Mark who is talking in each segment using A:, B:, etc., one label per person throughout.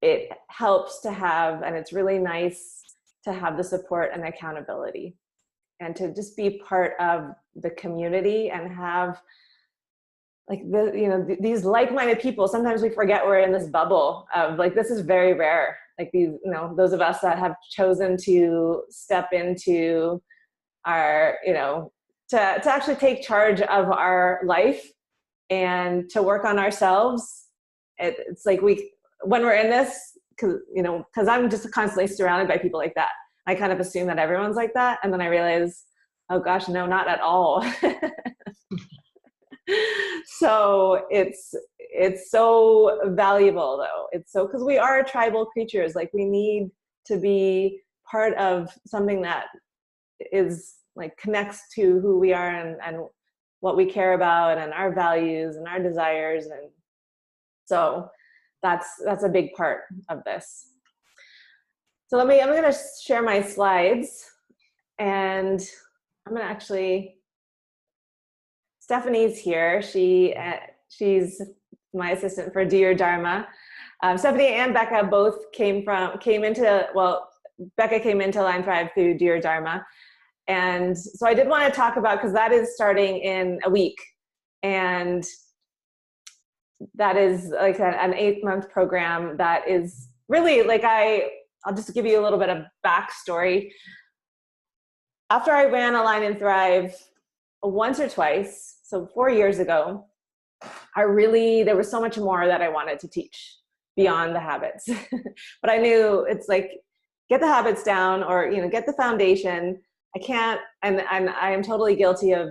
A: it helps to have, and it's really nice to have the support and accountability, and to just be part of the community and have like these like-minded people. Sometimes we forget we're in this bubble of like, this is very rare. Like these, those of us that have chosen to step into our, to actually take charge of our life and to work on ourselves. It's like when we're in this, because I'm just constantly surrounded by people like that. I kind of assume that everyone's like that. And then I realize, oh gosh, no, not at all. So it's so valuable though. It's so, because we are tribal creatures. Like we need to be part of something that is like connects to who we are and what we care about and our values and our desires. And so that's a big part of this. So I'm going to share my slides, and I'm going to actually, Stephanie's here. She's my assistant for Do Your Dharma. Stephanie and Becca both Becca came into Line 5 through Do Your Dharma. And so I did want to talk about, because that is starting in a week. And that is like an 8-month program that is really like, I'll just give you a little bit of backstory. After I ran Align and Thrive once or twice, so 4 years ago, there was so much more that I wanted to teach beyond the habits. But I knew it's like, get the habits down, or, get the foundation. I can't, and I am totally guilty of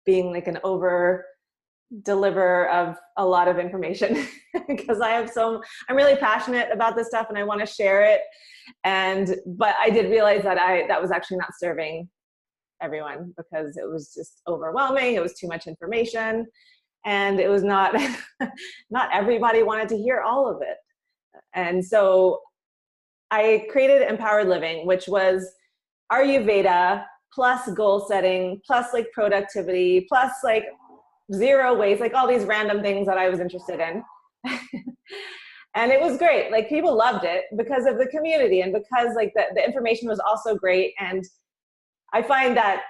A: being like an over deliver of a lot of information because I'm really passionate about this stuff and I want to share it. But I did realize that that was actually not serving everyone, because it was just overwhelming. It was too much information, and it was not everybody wanted to hear all of it. And so I created Empowered Living, which was Ayurveda plus goal setting, plus like productivity, plus like zero waste, like all these random things that I was interested in. And it was great. Like people loved it because of the community and because like the information was also great. And I find that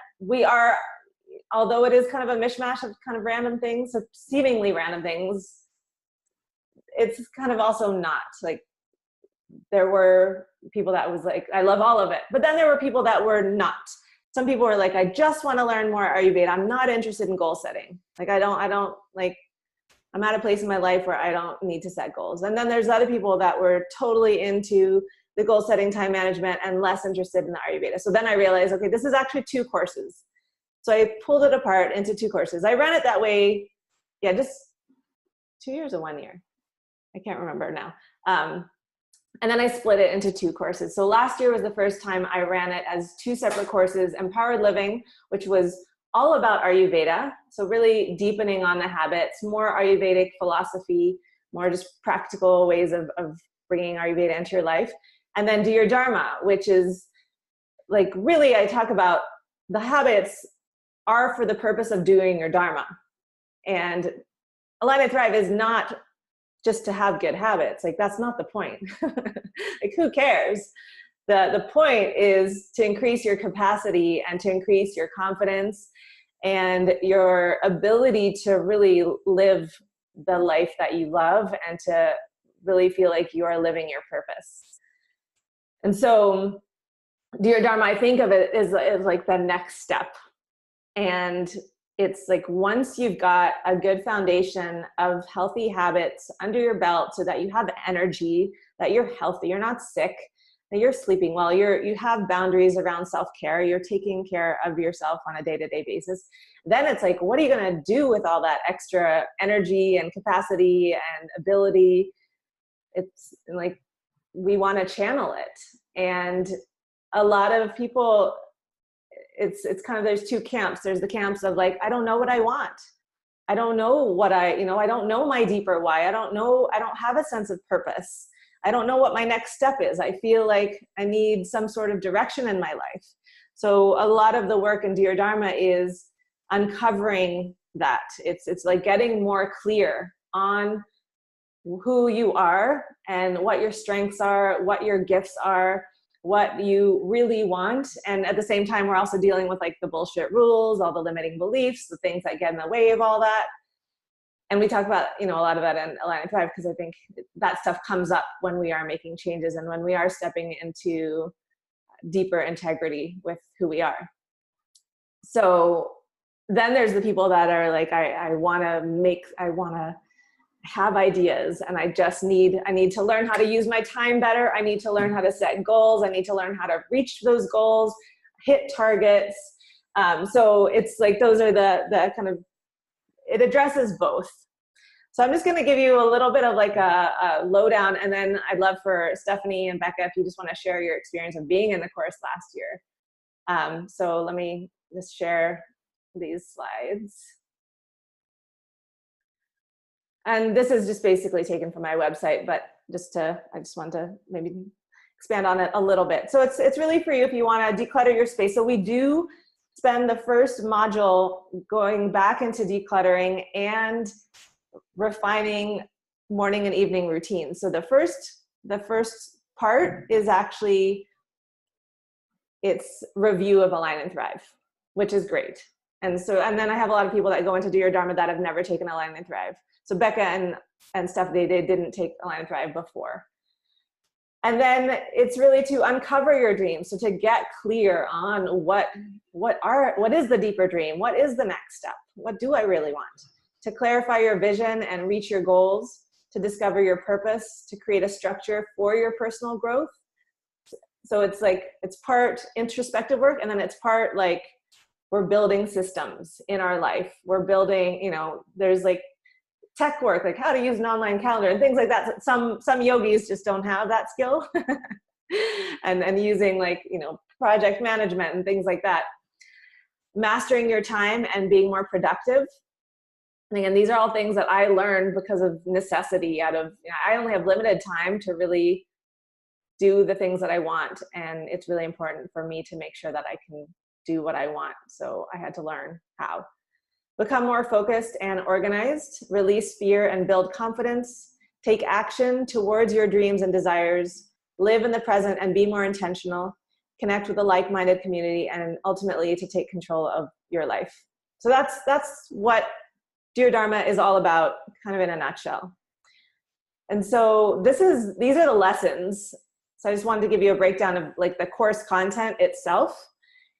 A: although it is kind of a mishmash of kind of random things, seemingly random things, it's kind of also not. Like there were people that was like, I love all of it. But then there were people that were not. Some people were like, I just want to learn more Ayurveda. I'm not interested in goal setting. Like I don't like, I'm at a place in my life where I don't need to set goals. And then there's other people that were totally into the goal setting, time management, and less interested in the Ayurveda. So then I realized, okay, this is actually 2 courses. So I pulled it apart into 2 courses. I ran it that way, just 2 years or 1 year. I can't remember now. And then I split it into 2 courses. So last year was the first time I ran it as 2 separate courses: Empowered Living, which was all about Ayurveda. So really deepening on the habits, more Ayurvedic philosophy, more just practical ways of bringing Ayurveda into your life. And then Do Your Dharma, which is like, really, I talk about the habits are for the purpose of doing your Dharma. And Align and Thrive is not just to have good habits. Like that's not the point. Like who cares? The point is to increase your capacity and to increase your confidence and your ability to really live the life that you love and to really feel like you are living your purpose. And so Do Your Dharma, I think of it as like the next step. And it's like, once you've got a good foundation of healthy habits under your belt so that you have energy, that you're healthy, you're not sick, that you're sleeping well, you have boundaries around self-care, you're taking care of yourself on a day-to-day basis, then it's like, what are you going to do with all that extra energy and capacity and ability? It's like, we want to channel it. And a lot of people, it's kind of, there's 2 camps. There's the camps of like, I don't know what I want. I don't know what I don't know my deeper why. I don't have a sense of purpose. I don't know what my next step is. I feel like I need some sort of direction in my life. So a lot of the work in Do Your Dharma is uncovering that. It's like getting more clear on who you are and what your strengths are, what your gifts are, what you really want. And at the same time, we're also dealing with like the bullshit rules, all the limiting beliefs, the things that get in the way of all that. And we talk about, a lot of that in Align and Thrive, because I think that stuff comes up when we are making changes and when we are stepping into deeper integrity with who we are. So then there's the people that are like, I want to have ideas, and I need to learn how to use my time better. I need to learn how to set goals. I need to learn how to reach those goals, hit targets. So it's like, those are the kind of, it addresses both. So I'm just going to give you a little bit of like a lowdown, and then I'd love for Stephanie and Becca, if you just want to share your experience of being in the course last year. So let me just share these slides. And this is just basically taken from my website, but I just want to maybe expand on it a little bit. So it's really for you if you want to declutter your space. So we do spend the first module going back into decluttering and refining morning and evening routines. So the first part is actually, it's review of Align and Thrive, which is great. And then I have a lot of people that go into Do Your Dharma that have never taken Align and Thrive. So Becca and Stephanie, they didn't take Align and Thrive before. And then it's really to uncover your dreams. So to get clear on what is the deeper dream? What is the next step? What do I really want? To clarify your vision and reach your goals, to discover your purpose, to create a structure for your personal growth. So it's like, it's part introspective work, and then it's part like, we're building systems in our life. We're building, there's like tech work, like how to use an online calendar and things like that. Some yogis just don't have that skill. and using like, project management and things like that. Mastering your time and being more productive. And again, these are all things that I learned because of necessity, I only have limited time to really do the things that I want. And it's really important for me to make sure that I can do what I want. So I had to learn how. Become more focused and organized, release fear and build confidence, take action towards your dreams and desires, live in the present and be more intentional, connect with a like-minded community, and ultimately to take control of your life. So that's what Do Your Dharma is all about, kind of in a nutshell. And so these are the lessons. So I just wanted to give you a breakdown of like the course content itself.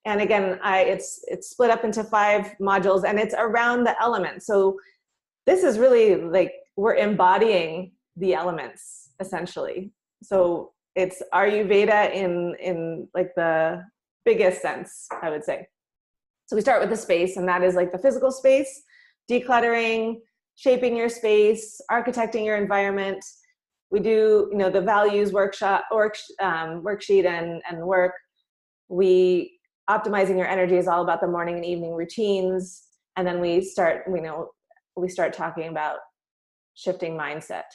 A: And again, it's split up into 5 modules, and it's around the elements. So this is really like, we're embodying the elements essentially. So it's Ayurveda in like the biggest sense, I would say. So we start with the space, and that is like the physical space, decluttering, shaping your space, architecting your environment. We do, the values worksheet and work. Optimizing your energy is all about the morning and evening routines. And then we start talking about shifting mindset.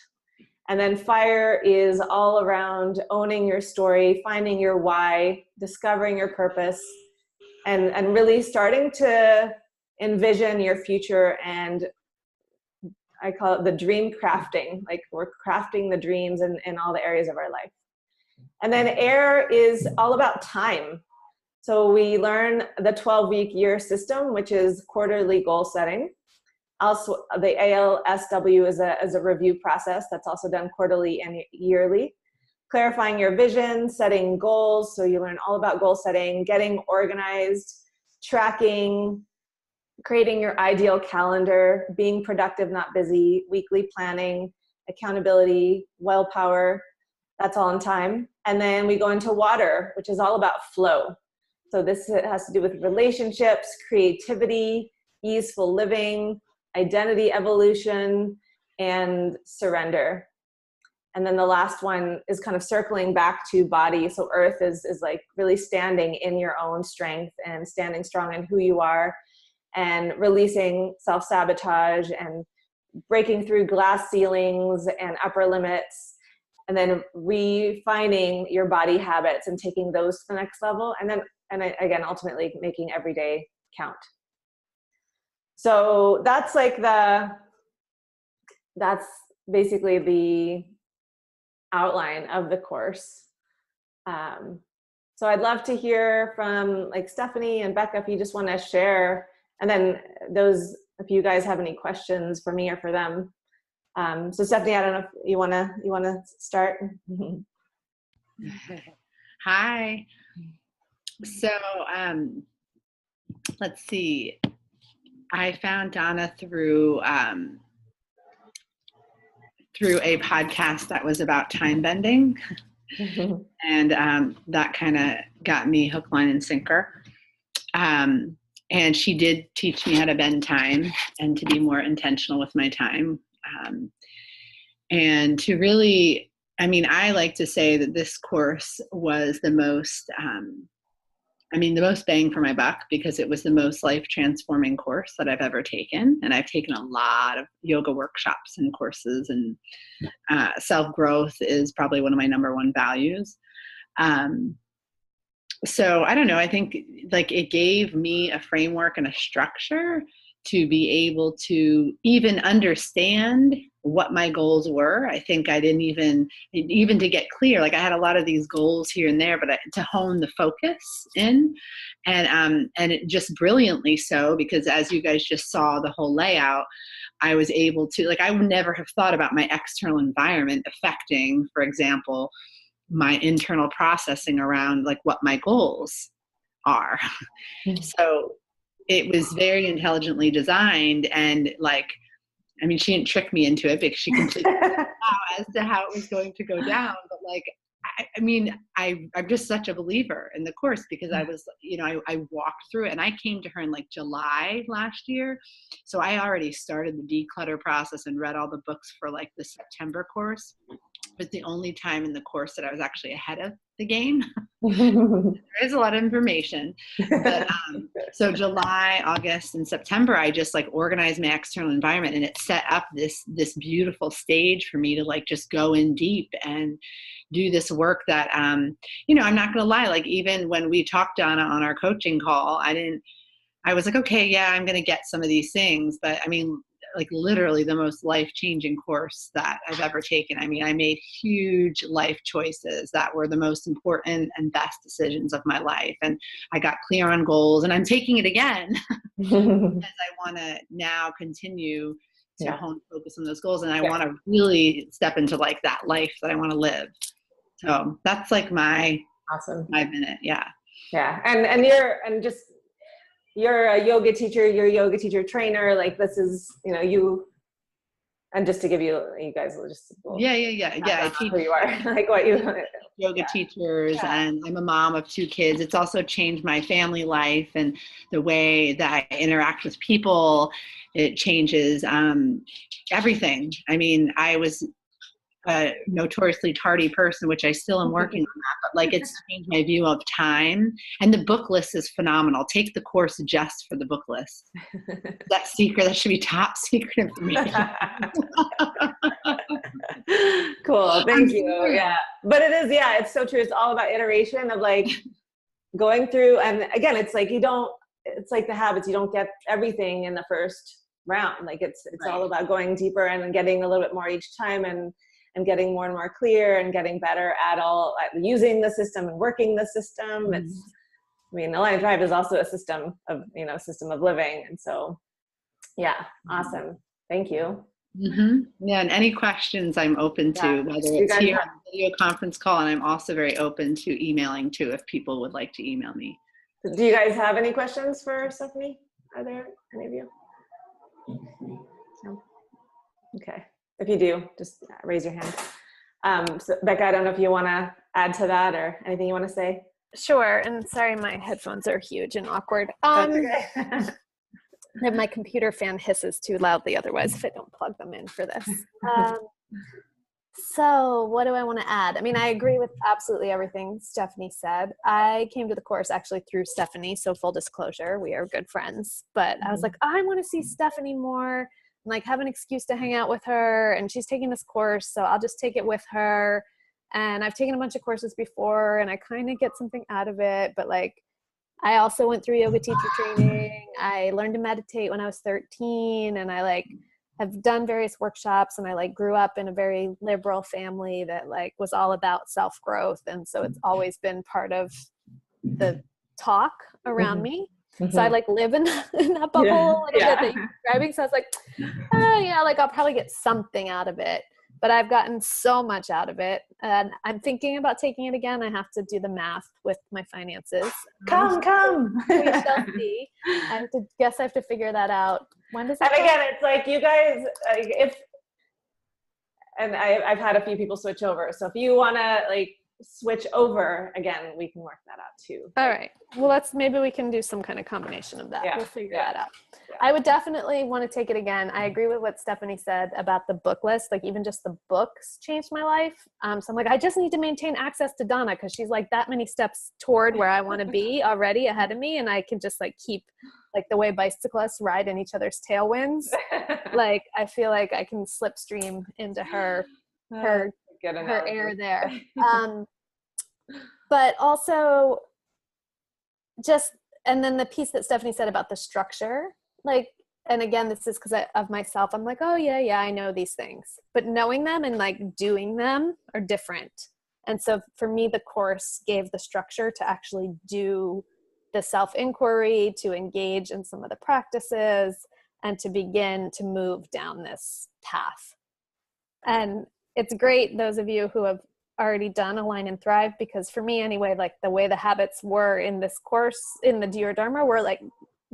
A: And then fire is all around owning your story, finding your why, discovering your purpose, and really starting to envision your future. And I call it the dream crafting, like we're crafting the dreams in all the areas of our life. And then air is all about time. So we learn the 12-week year system, which is quarterly goal setting. Also, the ALSW is a review process that's also done quarterly and yearly. Clarifying your vision, setting goals. So you learn all about goal setting, getting organized, tracking, creating your ideal calendar, being productive, not busy, weekly planning, accountability, willpower. That's all in time. And then we go into water, which is all about flow. So this has to do with relationships, creativity, easeful living, identity evolution, and surrender. And then the last one is kind of circling back to body. So earth is like really standing in your own strength and standing strong in who you are, and releasing self-sabotage and breaking through glass ceilings and upper limits, and then refining your body habits and taking those to the next level. And again, ultimately making every day count. So that's like that's basically the outline of the course. So I'd love to hear from like Stephanie and Becca if you just want to share, and then if you guys have any questions for me or for them. So Stephanie, I don't know if you wanna start.
B: Hi. So let's see. I found Donna through a podcast that was about time bending. And that kind of got me hook, line, and sinker. And she did teach me how to bend time and to be more intentional with my time. And to really, I like to say that this course was the most, the most bang for my buck, because it was the most life-transforming course that I've ever taken. And I've taken a lot of yoga workshops and courses, and self-growth is probably one of my number one values. So I don't know, I think like it gave me a framework and a structure to be able to even understand what my goals were. I think I didn't even to get clear, like I had a lot of these goals here and there, but to hone the focus in, and it just brilliantly so, because as you guys just saw the whole layout, I was able to, like, I would never have thought about my external environment affecting, for example, my internal processing around like what my goals are. So it was very intelligently designed, and like, she didn't trick me into it, because she completely as to how it was going to go down. But like, I'm just such a believer in the course, because I was, I walked through it, and I came to her in like July last year. So I already started the declutter process and read all the books for like the September course. It was the only time in the course that I was actually ahead of the game. There is a lot of information, but so July, August, and September, I just like organized my external environment, and it set up this beautiful stage for me to like just go in deep and do this work that, I'm not going to lie, like even when we talked, Donna, on our coaching call, I was like, okay, yeah, I'm going to get some of these things, but like literally the most life-changing course that I've ever taken. I made huge life choices that were the most important and best decisions of my life. And I got clear on goals, and I'm taking it again because I want to now continue to hone focus on those goals. And I want to really step into like that life that I want to live. So that's like my 5 minute. Yeah.
A: Yeah. You're a yoga teacher, you're a yoga teacher trainer. Like this is, you, and just to give you guys will just.
B: Yeah. I teach
A: who you are, like what you
B: yoga teachers, and I'm a mom of 2 kids. It's also changed my family life and the way that I interact with people. It changes everything. I was a notoriously tardy person, which I still am working on that, but like it's changed my view of time. And the book list is phenomenal. Take the course just for the book list. That should be top secret information.
A: Cool, thank you. Yeah, but it is, it's so true. It's all about iteration of like going through, and again, it's like it's like the habits, you don't get everything in the first round. Like it's right. All about going deeper and getting a little bit more each time, and getting more and more clear, and getting better at using the system and working the system. Mm-hmm. It's, Align Thrive is also a system of, system of living. And so, awesome. Thank you.
B: Mm-hmm. Yeah. And any questions I'm open to, whether it's here on the video conference call, and I'm also very open to emailing too, if people would like to email me.
A: Do you guys have any questions for Stephanie? Are there any of you? No? Okay. If you do, just raise your hand. So Becca, I don't know if you want to add to that or anything you want to say.
C: Sure. And sorry, my headphones are huge and awkward.
A: Okay.
C: My computer fan hisses too loudly otherwise if I don't plug them in for this. So what do I want to add? I agree with absolutely everything Stephanie said. I came to the course actually through Stephanie, so full disclosure, we are good friends. But I was like, I want to see Stephanie more, and like have an excuse to hang out with her, and she's taking this course, so I'll just take it with her. And I've taken a bunch of courses before, and I kind of get something out of it, but like I also went through yoga teacher training. I learned to meditate when I was 13, and I have done various workshops, and I like grew up in a very liberal family that like was all about self-growth. And so it's always been part of the talk around me. So I like live in that bubble a little bit that you're describing. So I was like, yeah, like I'll probably get something out of it. But I've gotten so much out of it, and I'm thinking about taking it again. I have to do the math with my finances.
A: Come.
C: We shall see. I have to figure that out. When does it
A: And again, it's like you guys, I've had a few people switch over. So if you want to like switch over again, we can work that out too.
C: All right. Well, maybe we can do some kind of combination of that. We'll figure that out.
A: Yeah.
C: I would definitely want to take it again. I agree with what Stephanie said about the book list. Like even just the books changed my life. So I'm like, I just need to maintain access to Donna because she's like that many steps toward where I want to be already ahead of me. And I can just like keep like the way bicyclists ride in each other's tailwinds. Like I feel like I can slipstream into her air there. But also just, and then the piece that Stephanie said about the structure, like, and again, this is because of myself. I'm like, oh yeah, I know these things, but knowing them and like doing them are different. And so for me, the course gave the structure to actually do the self-inquiry, to engage in some of the practices, and to begin to move down this path. And it's great, those of you who have already done Align and Thrive, because for me anyway, like the way the habits were in this course in the Do Your Dharma were like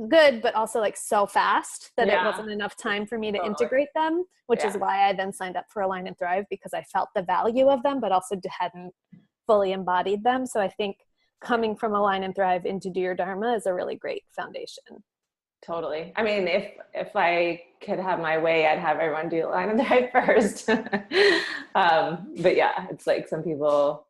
C: good, but also like so fast that it wasn't enough time for me to integrate them, which is why I then signed up for Align and Thrive, because I felt the value of them, but also hadn't fully embodied them. So I think coming from Align and Thrive into Do Your Dharma is a really great foundation.
A: Totally. I mean, if I could have my way, I'd have everyone do Align and Thrive first. But yeah, it's like some people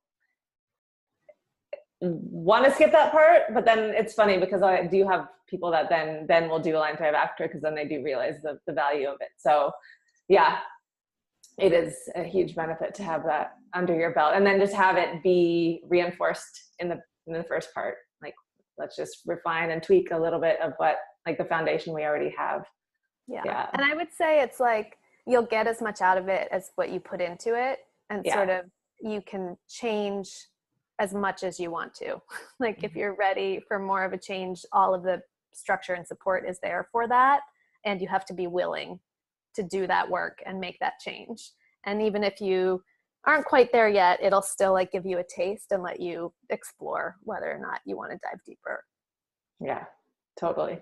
A: want to skip that part, but then it's funny because I do have people that then will do Align and Thrive after, because then they do realize the value of it. So yeah, it is a huge benefit to have that under your belt, and then just have it be reinforced in the first part. Like, let's just refine and tweak a little bit of what, like the foundation we already have. Yeah.
C: And I would say it's like, you'll get as much out of it as what you put into it. And sort of, you can change as much as you want to. Like if you're ready for more of a change, all of the structure and support is there for that. And you have to be willing to do that work and make that change. And even if you aren't quite there yet, it'll still like give you a taste and let you explore whether or not you want to dive deeper.
A: Yeah, totally.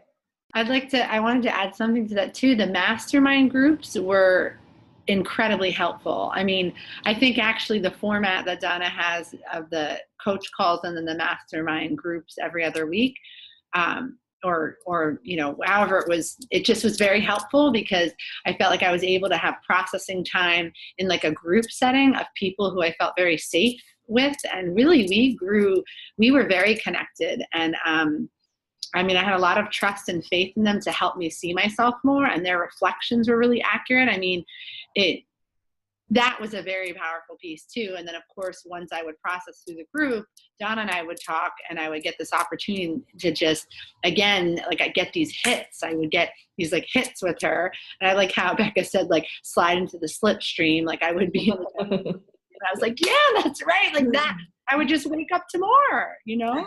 B: I wanted to add something to that too. The mastermind groups were incredibly helpful. I mean, I think actually the format that Donna has of the coach calls and then the mastermind groups every other week, or you know, however it just was very helpful, because I felt like I was able to have processing time in like a group setting of people who I felt very safe with, and really we were very connected. And I mean, I had a lot of trust and faith in them to help me see myself more, and their reflections were really accurate. I mean, that was a very powerful piece too. And then of course, once I would process through the group, Donna and I would talk, and I would get this opportunity to just, again, like I get these hits. I would get these like hits with her. And I like how Becca said, like slide into the slipstream. Like I would be, and I was like, yeah, that's right. Like that, I would just wake up to more, you know?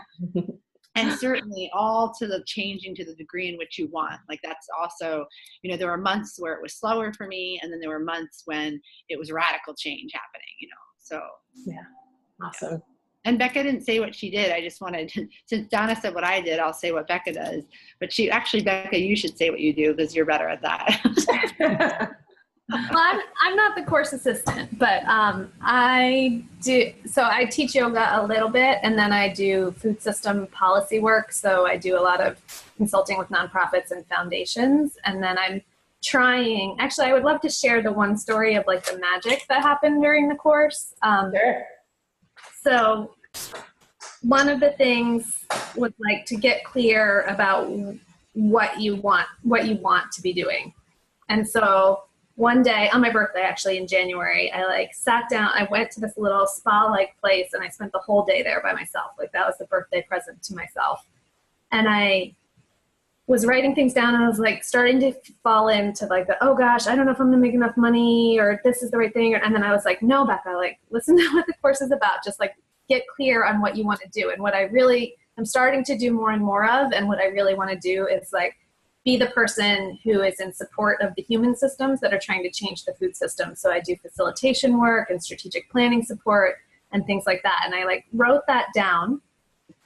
B: And certainly all to the changing to the degree in which you want. Like that's also, you know, there were months where it was slower for me, and then there were months when it was radical change happening, you know. So
A: yeah, awesome.
B: And Becca didn't say what she did. I just wanted to, since Donna said what I did, I'll say what Becca does. But Becca, you should say what you do, because you're better at that.
C: Well, I'm not the course assistant, but I teach yoga a little bit, and then I do food system policy work. So I do a lot of consulting with nonprofits and foundations. And then I'm actually, I would love to share the one story of like the magic that happened during the course.
A: Sure.
C: So one of the things was like to get clear about what you want to be doing. And so one day on my birthday, actually in January, I like sat down, I went to this little spa-like place, and I spent the whole day there by myself. Like that was the birthday present to myself. And I was writing things down, and I was like starting to fall into like the, oh gosh, I don't know if I'm gonna make enough money or this is the right thing. And then I was like, no, Becca, like listen to what the course is about. Just like get clear on what you want to do. And what I really am starting to do more and more of, and what I really want to do is like be the person who is in support of the human systems that are trying to change the food system. So I do facilitation work and strategic planning support and things like that. And I like wrote that down.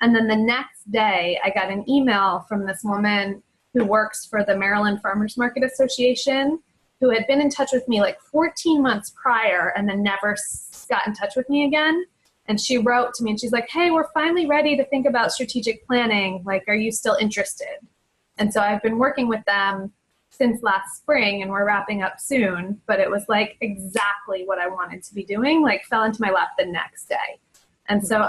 C: And then the next day, I got an email from this woman who works for the Maryland Farmers Market Association, who had been in touch with me like 14 months prior and then never got in touch with me again. And she wrote to me and she's like, hey, we're finally ready to think about strategic planning. Like, are you still interested? And so I've been working with them since last spring, and we're wrapping up soon. But it was like exactly what I wanted to be doing, like fell into my lap the next day. And so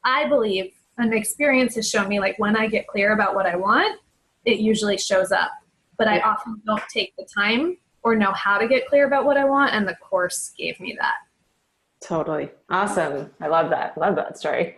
C: I believe, and experience has shown me, like when I get clear about what I want, it usually shows up. But I often don't take the time or know how to get clear about what I want, and the course gave me that.
A: Totally. Awesome. I love that. Love that story.